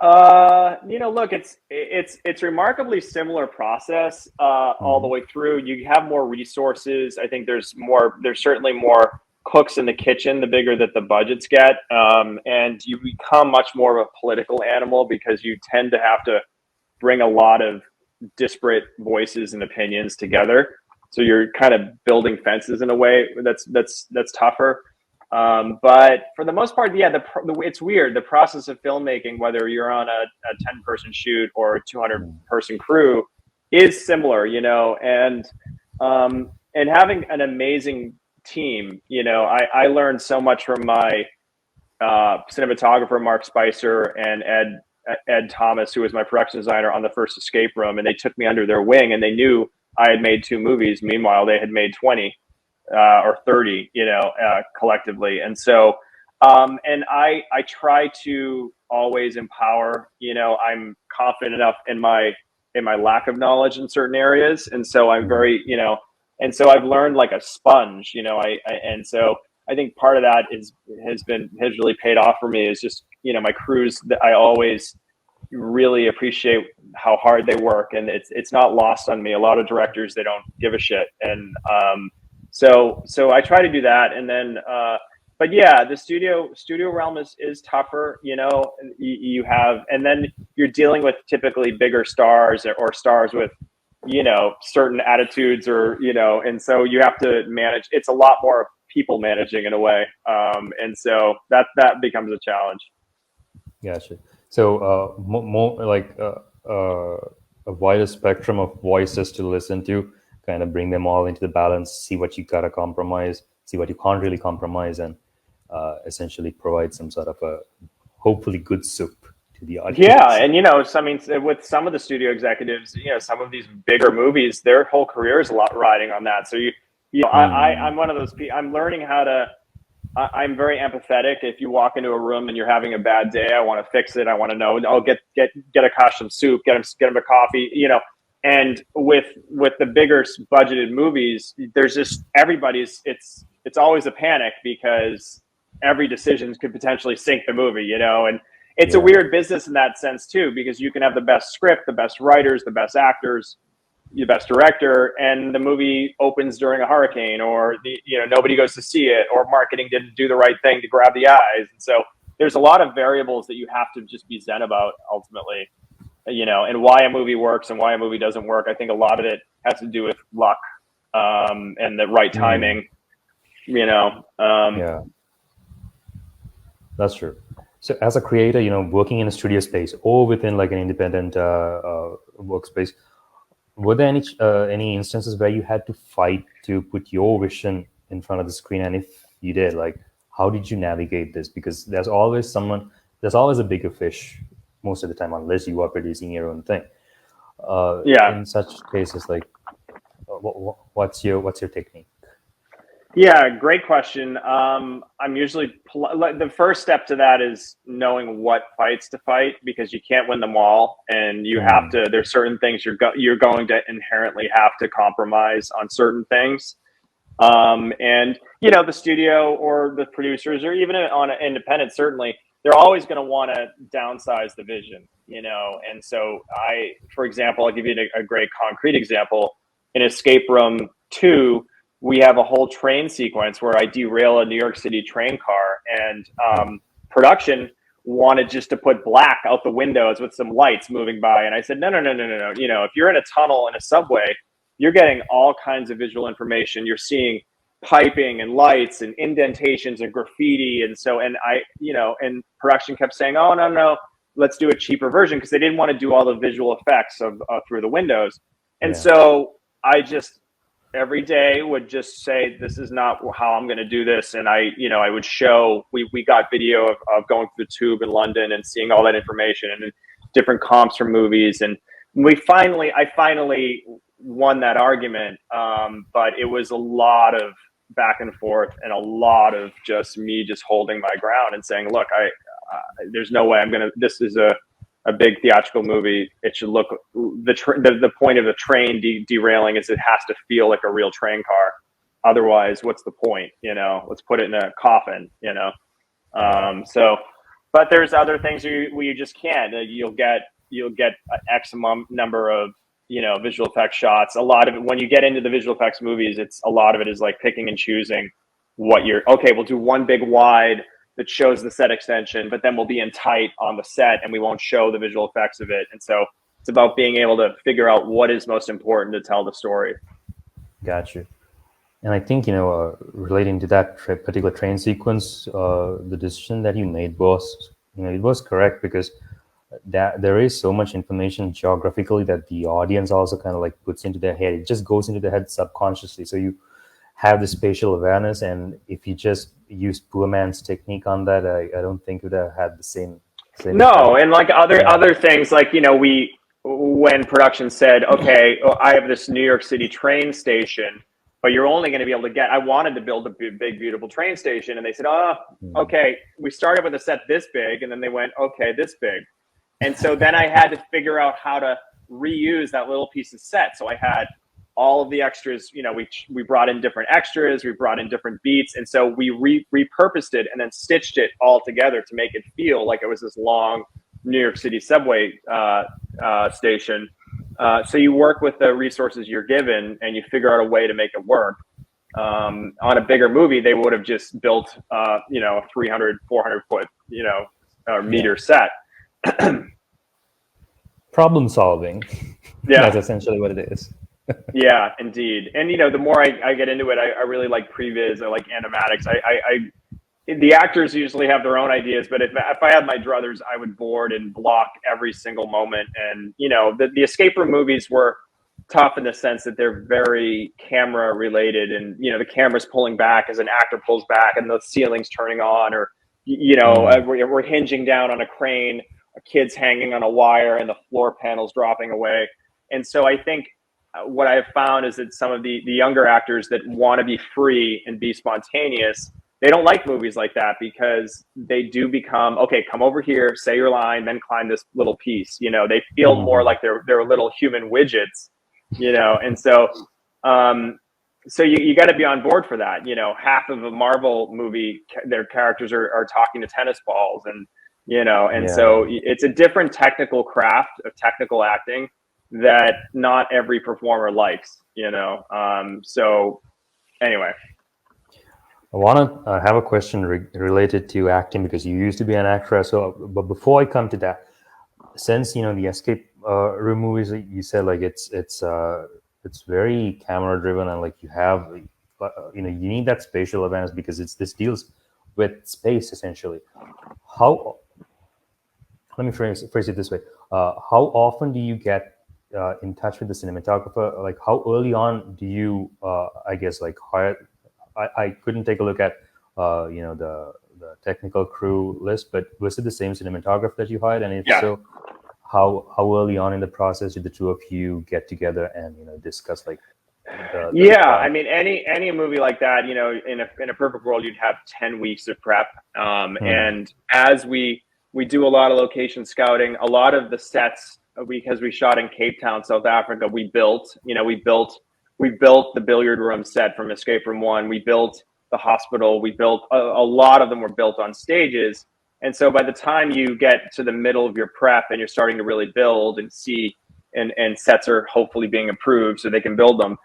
Look, it's remarkably similar process all the way through. You have more resources. I think there's certainly more cooks in the kitchen the bigger that the budgets get, and you become much more of a political animal, because you tend to have to bring a lot of disparate voices and opinions together. So you're kind of building fences in a way that's tougher. But for the most part, yeah, it's weird. The process of filmmaking, whether you're on a 10-person shoot or a 200-person crew, is similar, you know, and having an amazing team. You know, I learned so much from my cinematographer, Mark Spicer, and Ed Thomas, who was my production designer on the first Escape Room, and they took me under their wing, and they knew I had made 2 movies. Meanwhile, they had made 20 or 30, you know, collectively. And so, and I try to always empower. You know, I'm confident enough in my lack of knowledge in certain areas, and so I'm very, you know, and so I've learned like a sponge. You know, and so I think part of that has really paid off for me, is just, you know, my crews, that I always really appreciate how hard they work, and it's not lost on me. A lot of directors, they don't give a shit, and so I try to do that, and then but yeah, the studio realm is tougher. You know, you have, and then you're dealing with typically bigger stars or stars with, you know, certain attitudes, or, you know, and so you have to manage. It's a lot more people managing in a way, and so that becomes a challenge. Gotcha. So more like a wider spectrum of voices to listen to, kind of bring them all into the balance, see what you gotta compromise, see what you can't really compromise, and essentially provide some sort of a hopefully good soup to the audience. Yeah, and you know, I mean, with some of the studio executives, you know, some of these bigger movies, their whole career is a lot riding on that. So you know, I'm one of those people. I'm learning how to. I'm very empathetic. If you walk into a room and you're having a bad day, I want to fix it. I want to know. I'll get Akash some soup, get him a coffee, you know. And with the bigger budgeted movies, there's just it's always a panic, because every decision could potentially sink the movie, you know. And it's a weird business in that sense too, because you can have the best script, the best writers, the best actors, the best director, and the movie opens during a hurricane, or nobody goes to see it, or marketing didn't do the right thing to grab the eyes. And so there's a lot of variables that you have to just be zen about ultimately, you know, and why a movie works and why a movie doesn't work. I think a lot of it has to do with luck, and the right timing, you know. Yeah, that's true. So as a creator, you know, working in a studio space or within like an independent workspace, were there any instances where you had to fight to put your vision in front of the screen? And if you did, like, how did you navigate this? Because there's always a bigger fish most of the time, unless you are producing your own thing. In such cases, like, what's your technique? Yeah, great question. I'm usually the first step to that is knowing what fights to fight, because you can't win them all, and you have Mm. to. There's certain things you're going to inherently have to compromise on certain things. And the studio or the producers, or even on an independent, certainly they're always going to want to downsize the vision. And so for example, I'll give you a great concrete example. In Escape Room 2, we have a whole train sequence where I derail a New York City train car, and Yeah. production wanted just to put black out the windows with some lights moving by. And I said, no, no, no, no, no, no. If you're in a tunnel in a subway, you're getting all kinds of visual information. You're seeing piping and lights and indentations and graffiti. And production kept saying, oh, no, no, let's do a cheaper version, because they didn't want to do all the visual effects of through the windows. And Yeah. so I just every day would just say, this is not how I'm going to do this. And I would show, we got video of going through the tube in London and seeing all that information and different comps from movies. And I finally won that argument. But it was a lot of back and forth and a lot of just me just holding my ground and saying, look, there's no way this is a big theatrical movie. It should look, the point of the train derailing is it has to feel like a real train car. Otherwise, what's the point? Let's put it in a coffin. Yeah. But there's other things where you just can't. You'll get an X number of visual effects shots. A lot of it, when you get into the visual effects movies, a lot of it is like picking and choosing what you're. Okay, we'll do one big wide that shows the set extension, but then we'll be in tight on the set and we won't show the visual effects of it. And so it's about being able to figure out what is most important to tell the story. Gotcha. And I think, relating to that particular train sequence, the decision that you made was, it was correct, because that there is so much information geographically that the audience also kind of like puts into their head. It just goes into their head subconsciously. So you have the spatial awareness, and if you just use poor man's technique on that, I don't think it would have had the same No, effect. and like other things, like when production said, okay, I have this New York City train station, but you're only going to be able to I wanted to build a big, beautiful train station. And they said, oh, okay, we started with a set this big. And then they went, okay, this big. And so then I had to figure out how to reuse that little piece of set. So I had all of the extras, we brought in different extras, we brought in different beats. And so we repurposed it and then stitched it all together to make it feel like it was this long New York City subway station. So you work with the resources you're given and you figure out a way to make it work. On a bigger movie, they would have just built, a 300, 400 foot, meter set. Problem solving. Yeah. That's essentially what it is. Yeah, indeed. And, the more I get into it, I really like previs. I like animatics. The actors usually have their own ideas, but if I had my druthers, I would board and block every single moment. And, the escape room movies were tough in the sense that they're very camera related, and, the camera's pulling back as an actor pulls back and the ceiling's turning on, or, we're hinging down on a crane, a kid's hanging on a wire and the floor panel's dropping away. And so I think what I've found is that some of the younger actors that want to be free and be spontaneous, they don't like movies like that, because they do become, okay, come over here, say your line, then climb this little piece. They feel more like they're little human widgets, and so so you got to be on board for that. Half of a Marvel movie, their characters are talking to tennis balls, and so it's a different technical craft of technical acting that not every performer likes. So anyway. I want to have a question related to acting, because you used to be an actor. So, but before I come to that, since the escape room movies, you said like it's very camera driven, and like you have you need that spatial awareness, because this deals with space essentially. How, let me phrase it this way: how often do you get in touch with the cinematographer? Like, how early on do you, I guess, like hire? I couldn't take a look at the technical crew list, but was it the same cinematographer that you hired? And if so, how early on in the process did the two of you get together and discuss like the Yeah, I required. mean, any movie like that, you know, in a perfect world, you'd have 10 weeks of prep. Hmm. And as we do a lot of location scouting, a lot of the sets because we shot in Cape Town, South Africa, we built, you know, we built the billiard room set from Escape Room One. We built the hospital. We built a lot of them were built on stages. And so by the time you get to the middle of your prep and you're starting to really build and see and sets are hopefully being approved so they can build them,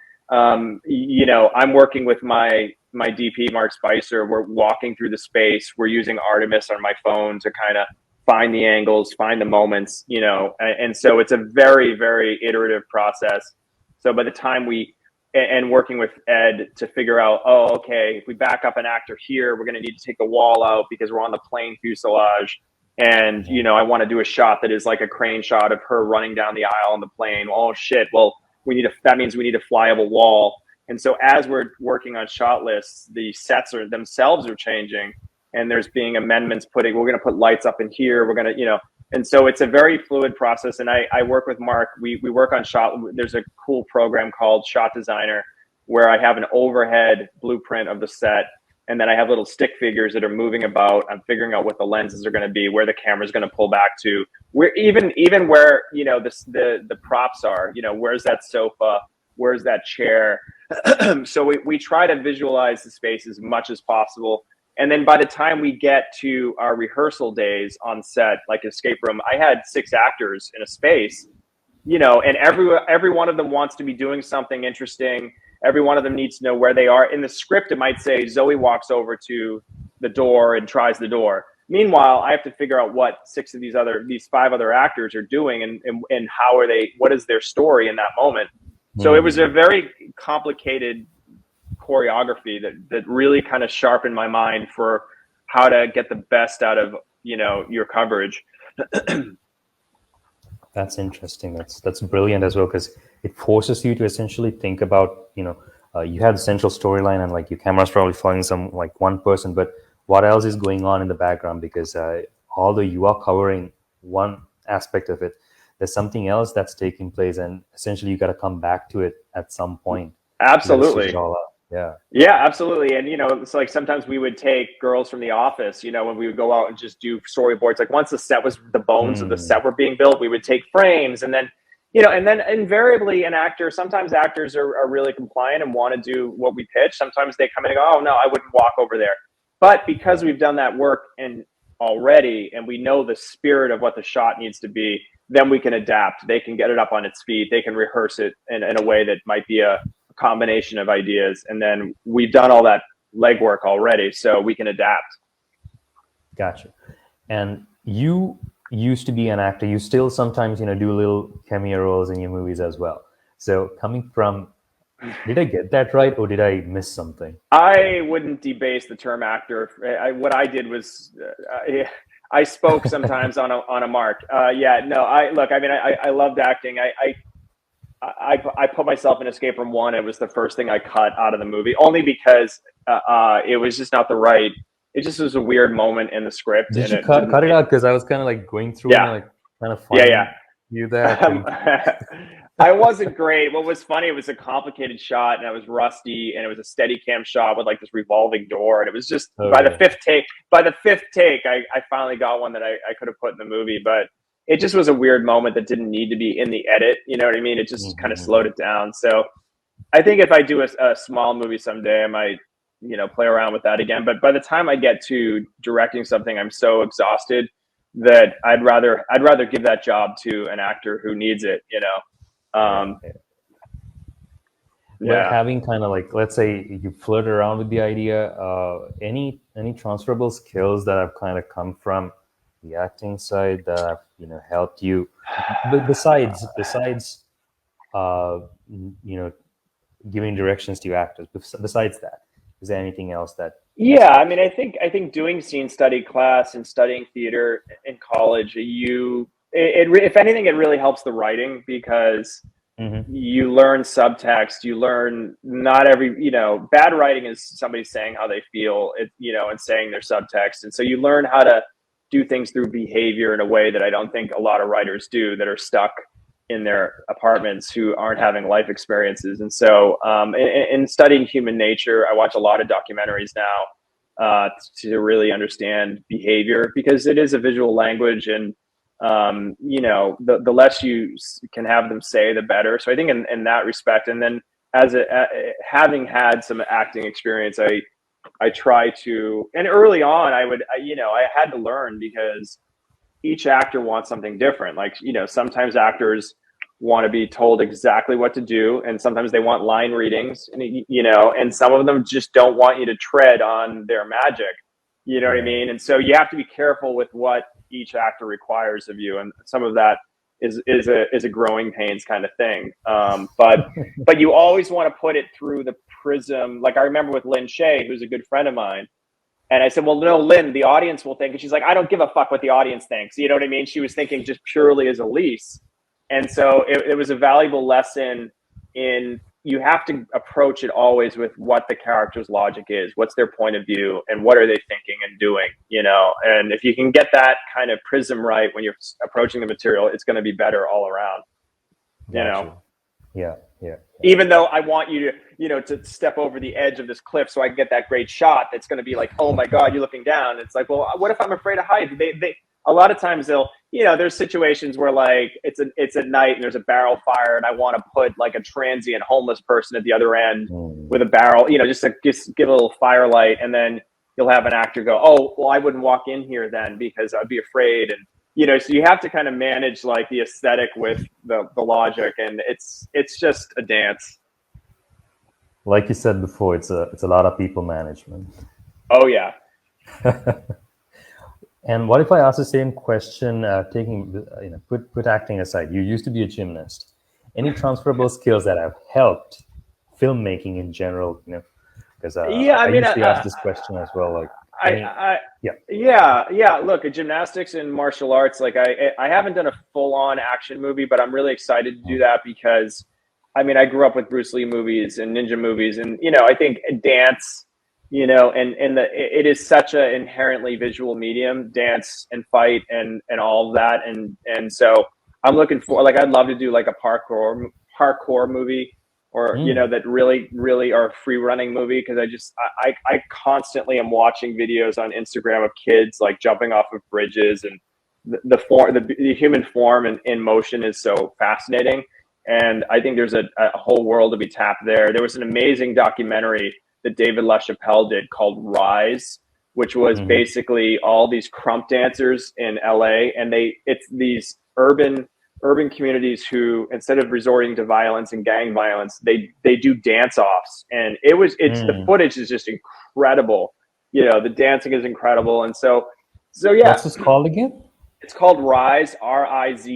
you know, I'm working with my DP, Mark Spicer. We're walking through the space. We're using Artemis on my phone to kind of find the angles, find the moments, you know, and so it's a very, very iterative process. So by the time and working with Ed to figure out, oh, okay, if we back up an actor here, we're going to need to take the wall out because we're on the plane fuselage. And, you know, I want to do a shot that is like a crane shot of her running down the aisle on the plane. Oh, shit. Well, that means we need a flyable wall. And so as we're working on shot lists, the sets themselves are changing, and there's being amendments. We're going to put lights up in here. We're going to, you know, and so it's a very fluid process. And I work with Mark. We work on shot. There's a cool program called Shot Designer where I have an overhead blueprint of the set, and then I have little stick figures that are moving about. I'm figuring out what the lenses are going to be, where the camera's going to pull back to, where even where, you know, the props are, you know, where's that sofa, where's that chair. So we try to visualize the space as much as possible. And then by the time we get to our rehearsal days on set, like Escape Room, I had 6 actors in a space, you know, and every one of them wants to be doing something interesting. Every one of them needs to know where they are. In the script, it might say Zoe walks over to the door and tries the door. Meanwhile, I have to figure out what these 5 other actors are doing, and how are they, what is their story in that moment. So it was a Hmm. very complicated choreography that really kind of sharpened my mind for how to get the best out of, you know, your coverage. That's interesting. That's brilliant as well because it forces you to essentially think about, you have the central storyline and like your camera's probably following some like one person, but what else is going on in the background? Because although you are covering one aspect of it, there's something else that's taking place, and essentially you got to come back to it at some point. You got to switch it Absolutely. all up. Yeah. Yeah, absolutely. And, you know, it's like sometimes we would take girls from the office, you know, when we would go out and just do storyboards. Like once the bones of the Hmm. set were being built, we would take frames, and then, you know, and then invariably sometimes actors are really compliant and want to do what we pitch. Sometimes they come in and go, oh, no, I wouldn't walk over there. But because Right. we've done that work and already, and we know the spirit of what the shot needs to be, then we can adapt. They can get it up on its feet. They can rehearse it in a way that might be a combination of ideas, and then we've done all that legwork already, so we can adapt. Gotcha. And you used to be an actor. You still sometimes, do little cameo roles in your movies as well. So coming from, did I get that right, or did I miss something? I wouldn't debase the term actor. What I did was I spoke sometimes on a mark. Yeah, no, I look. I mean, I loved acting. I put myself in Escape Room One. It was the first thing I cut out of the movie, only because it was just not the right. It just was a weird moment in the script, Did and you it cut didn't. it out? Because I was kind of like going through and Yeah, like trying to yeah. find you there. I couldn't. I wasn't great. What was funny, it was a complicated shot, and I was rusty, and it was a steady cam shot with like this revolving door, and it was just Okay. by the fifth take, I finally got one that I could have put in the movie, but it just was a weird moment that didn't need to be in the edit. You know what I mean? It just kind of slowed Mhm. it down. So I think if I do a small movie someday, I might, you know, play around with that again. But by the time I get to directing something, I'm so exhausted that I'd rather give that job to an actor who needs it. You know, Yeah. um, Yeah. But yeah. having kind of like, let's say you flirt around with the idea, any transferable skills that have kind of come from the acting side that have helped you, besides uh, you know giving directions to your actors. Besides that, is there anything else that has Yeah, I helped mean, I think doing scene study class and studying theater in college, if anything, it really helps the writing because you? Hmm. you learn subtext. You learn not every, you know, bad writing is somebody saying how they feel, and saying their subtext. And so you learn how to do things through behavior in a way that I don't think a lot of writers do, that are stuck, in their apartments who aren't having life experiences. And so in studying human nature, I watch a lot of documentaries now to really understand behavior, because it is a visual language, and the less you can have them say, the better. So I think in that respect, and then having had some acting experience, I try to, and early on I had to learn, because each actor wants something different. Like, sometimes actors want to be told exactly what to do, and sometimes they want line readings, and some of them just don't want you to tread on their magic. You know what I mean? And so you have to be careful with what each actor requires of you, and some of that is a growing pains kind of thing. But you always want to put it through the prism. Like, I remember with Lynn Shay, who's a good friend of mine, and I said, well, no, Lynn, the audience will think. And she's like, I don't give a fuck what the audience thinks. You know what I mean? She was thinking just purely as Elise. And so it was a valuable lesson in, you have to approach it always with what the character's logic is, what's their point of view, and what are they thinking and doing, And if you can get that kind of prism right when you're approaching the material, it's going to be better all around, Yeah. Even though I want you to, to step over the edge of this cliff so I can get that great shot that's going to be like, oh my God, you're looking down. It's like, well, what if I'm afraid of height? They a lot of times they'll, there's situations where like it's at night and there's a barrel fire, and I want to put like a transient homeless person at the other end with a barrel, just to give a little firelight, and then you'll have an actor go, oh, well, I wouldn't walk in here then because I'd be afraid. And so you have to kind of manage like the aesthetic with the logic, and it's just a dance. Like you said before, it's a lot of people management. Oh yeah. And what if I ask the same question, put acting aside? You used to be a gymnast. Any transferable skills that have helped filmmaking in general? Because I usually ask this question as well. Like, Yeah. Look, gymnastics and martial arts, like I haven't done a full-on action movie, but I'm really excited to do that, because I grew up with Bruce Lee movies and ninja movies, and I think dance, it is such an inherently visual medium, dance and fight and all of that, and so I'm looking for, like, I'd love to do like a parkour movie, or that really are a free running movie, because I constantly am watching videos on Instagram of kids like jumping off of bridges, and the human form in motion is so fascinating, and I think there's a whole world to be tapped there. There was an amazing documentary that David LaChapelle did called Rise, which was basically all these krump dancers in LA, and it's these urban communities who, instead of resorting to violence and gang violence, they do dance offs, and the footage is just incredible. The dancing is incredible, and so yeah. What's this called again? It's called Rise, Rize.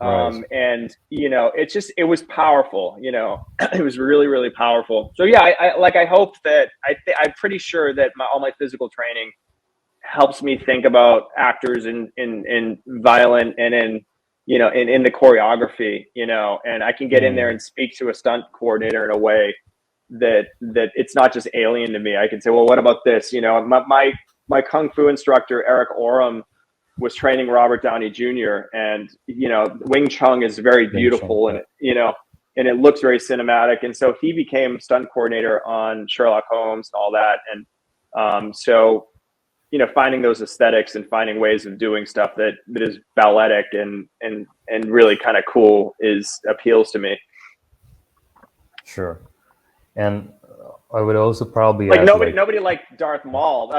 Right. And it was powerful. It was really, really powerful. So yeah, I hope that I'm pretty sure that all my physical training helps me think about actors in violent and in the choreography, and I can get in there and speak to a stunt coordinator in a way that it's not just alien to me. I can say, well, what about this? My Kung Fu instructor, Eric Oram, was training Robert Downey Jr. and, Wing Chun is very beautiful, and, and it looks very cinematic. And so he became stunt coordinator on Sherlock Holmes and all that. And so, finding those aesthetics and finding ways of doing stuff that is balletic and really kind of cool appeals to me. Sure. And I would also probably like nobody liked Darth Maul.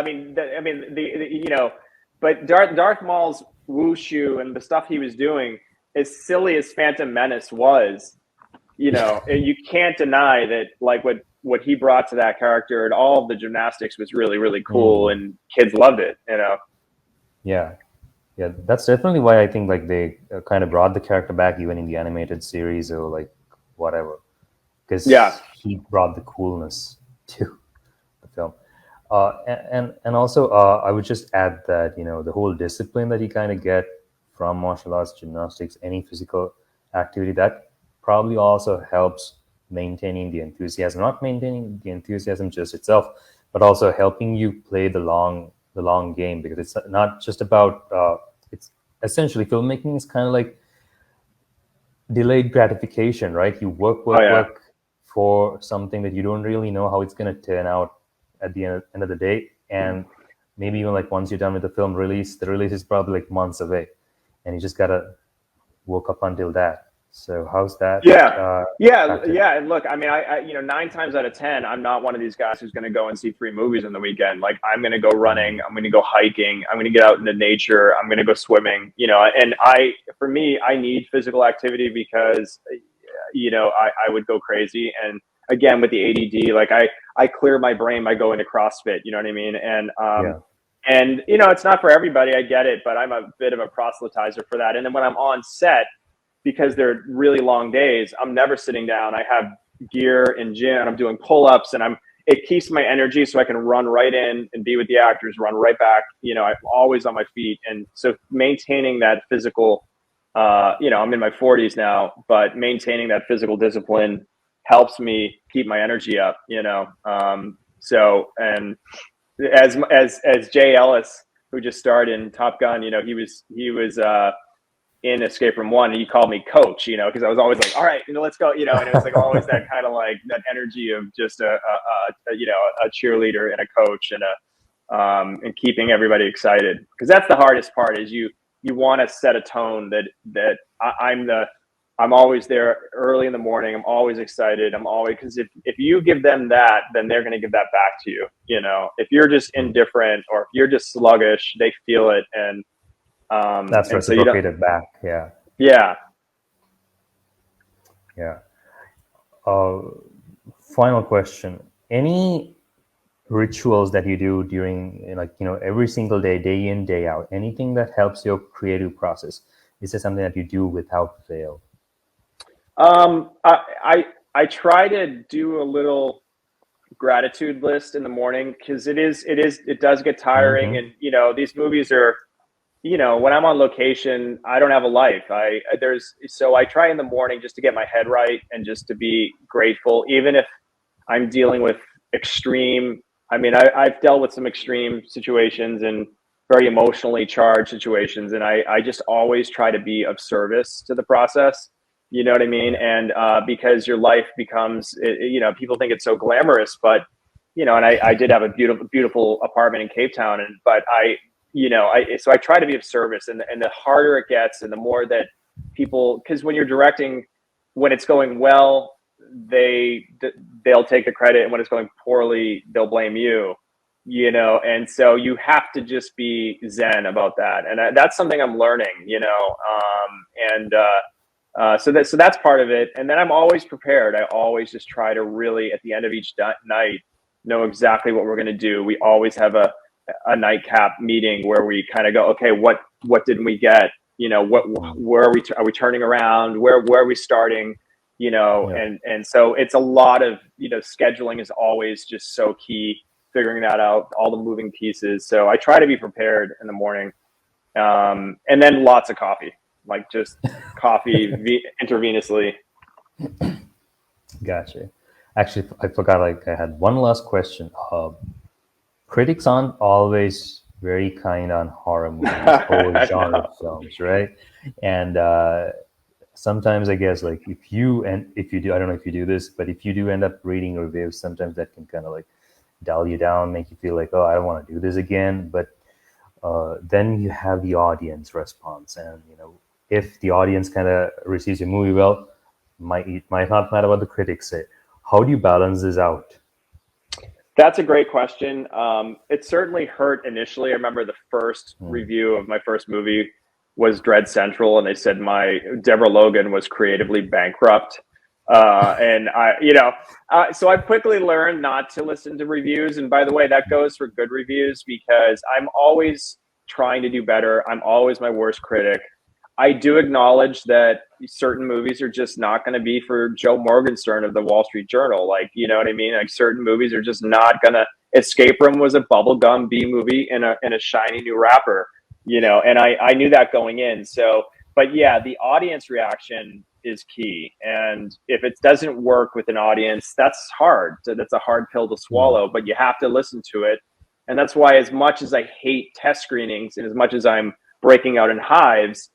But Darth Maul's wushu and the stuff he was doing, as silly as Phantom Menace was, you can't deny that, like, what he brought to that character and all of the gymnastics was really, really cool, and kids loved it. Yeah, that's definitely why I think like they kind of brought the character back even in the animated series or like whatever, because he brought the coolness to the film. And also, I would just add that, the whole discipline that you kind of get from martial arts, gymnastics, any physical activity, that probably also helps maintaining the enthusiasm, not maintaining the enthusiasm just itself, but also helping you play the long game, because it's not just about, it's essentially filmmaking is kind of like delayed gratification, right? You work, Oh yeah. work for something that you don't really know how it's going to turn out at the end of the day. And maybe even like once you're done with the film release, the release is probably like months away, and you just gotta work up until that. So how's that Yeah. factored? Yeah. And look, I mean, you know, 9 times out of 10, I'm not one of these guys who's going to go and see 3 movies on the weekend. Like, I'm going to go running. I'm going to go hiking. I'm going to get out in the nature. I'm going to go swimming, you know, and for me, I need physical activity because, you know, I would go crazy. And again, with the ADD, like I clear my brain by going to CrossFit, you know what I mean? Yeah. And, you know, it's not for everybody. I get it, but I'm a bit of a proselytizer for that. And then when I'm on set, because they're really long days, I'm never sitting down. I have gear and gym, and I'm doing pull-ups, and it keeps my energy so I can run right in and be with the actors, run right back. You know, I'm always on my feet. And so maintaining that physical, you know, I'm in my 40s now, but maintaining that physical discipline helps me keep my energy up, you know? So, and as Jay Ellis, who just starred in Top Gun, you know, he was in Escape Room One, and he called me coach, you know, because I was always like, all right, you know, let's go, you know, and it was like always that kind of like that energy of just a you know, a cheerleader and a coach and keeping everybody excited, because that's the hardest part is you want to set a tone that I'm always there early in the morning. I'm always excited. I'm always, because if you give them that, then they're going to give that back to you. You know, if you're just indifferent or if you're just sluggish, they feel it. That's And so you don't, reciprocated back. Yeah. yeah. Yeah. Uh, Final question. Any rituals that you do during, like, you know, every single day, day in, day out, anything that helps your creative process? Is there something that you do without fail? I try to do a little gratitude list in the morning, because it does get tiring, Mm-hmm. and you know, these movies are, you know, when I'm on location, I don't have a life. So I try in the morning just to get my head right and just to be grateful, even if I'm dealing with extreme. I mean, I've dealt with some extreme situations and very emotionally charged situations, and I just always try to be of service to the process. You know what I mean? Yeah. And because your life becomes, you know, people think it's so glamorous, but you know, and I did have a beautiful apartment in Cape Town, and but you know, so I try to be of service, and the harder it gets, and the more that people, because when you're directing, when it's going well, they'll take the credit, and when it's going poorly, they'll blame you, you know. And so you have to just be zen about that, and that's something I'm learning, you know. So that's part of it. And then I'm always prepared. I always just try to really, at the end of each night, know exactly what we're going to do. We always have a nightcap meeting where we kind of go, okay, what didn't we get? You know, where are we turning around? Where are we starting? You know, Yeah. and so it's a lot of, you know, scheduling is always just so key, figuring that out, all the moving pieces. So I try to be prepared in the morning, and then lots of coffee, like just coffee intravenously. Gotcha. Actually, I forgot. Like, I had one last question. Critics aren't always very kind on horror movies or genre films, right? And sometimes, I guess, like if you do, I don't know if you do this, but if you do end up reading reviews, sometimes that can kind of like dull you down, make you feel like, oh, I don't want to do this again. But then you have the audience response, and you know, if the audience kind of receives your movie well, it might not matter what the critics say. How do you balance this out? That's a great question. It certainly hurt initially. I remember the first review of my first movie was Dread Central, and they said my Deborah Logan was creatively bankrupt. And so I quickly learned not to listen to reviews. And by the way, that goes for good reviews, because I'm always trying to do better. I'm always my worst critic. I do acknowledge that certain movies are just not going to be for Joe Morgenstern of the Wall Street Journal. Like, you know what I mean? Like, certain movies are just not going to. Escape Room was a bubblegum B movie in a shiny new wrapper, you know, and I knew that going in. So, but yeah, the audience reaction is key. And if it doesn't work with an audience, that's hard. So that's a hard pill to swallow, but you have to listen to it. And that's why, as much as I hate test screenings and as much as I'm breaking out in hives,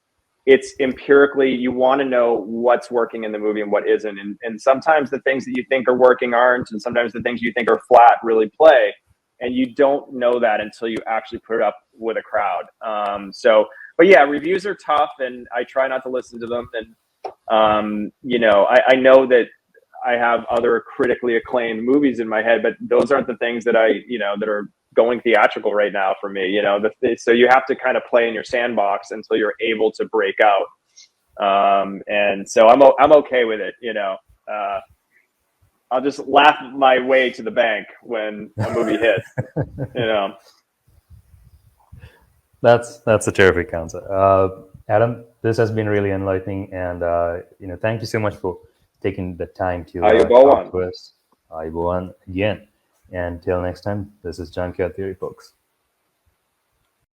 it's empirically, you want to know what's working in the movie and what isn't. And sometimes the things that you think are working aren't, and sometimes the things you think are flat really play. And you don't know that until you actually put it up with a crowd. But yeah, reviews are tough, and I try not to listen to them. And, you know, I know that I have other critically acclaimed movies in my head, but those aren't the things that that are going theatrical right now for me, you know. So you have to kind of play in your sandbox until you're able to break out. And so I'm okay with it, you know. I'll just laugh my way to the bank when a movie hits, you know. That's a terrific answer. Adam, this has been really enlightening, and thank you so much for taking the time to talk to us. Ayubowan again. And till next time, this is Junkyard Theory, folks.